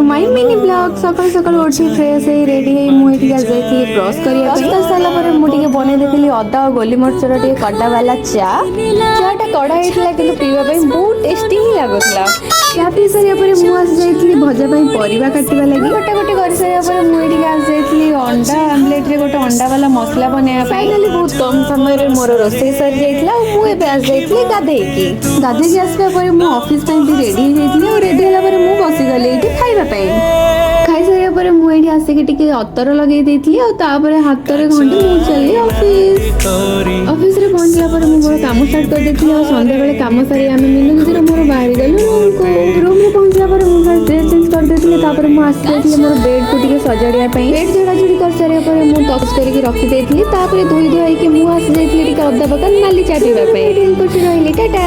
My mini blog. सकाल सकाल उठी फ्रेश है रेडी है मुझे जाइए ब्रश करिया कर सारा पर मुझे बने देली अदा और गोलमरचर टे कड़ा वाला चाटा कड़ा होता कि पीवा बहुत टेस्टी ही लगुला। चा पी सारे मुझे जाइए भजा परिवा काटा लगी कटाकटी कर सारे मुझे आसी अंडा आमलेट रे गोटे अंडा वाला मसला बनवा फाइनाली बहुत कम समय मोर रोसे सरी जाइए मुझे जाइए गाधे आसवा मु ऑफिस भी रेडी हो रेडी है मुझे बसीगली खावाई खाई सारे मुझे आसिक अतर लगे हाथ में घंटे मुझे चली ऑफिस रे पहुंचला मोर काम स्टार्ट कर देती और संध्या बेले काम सारी आम मीनू दीदी मोर बाहर गलु रूम में पहुंचला ड्रेस चेंज कर देती आसी मोर बेड को टे सजाड़ा बेड झड़ाझड़ी कर सारे मुझे टच करके रखी धोई धोई मुझे आसी जाइए अदा पका नाली चा पीवाई रही टाटा।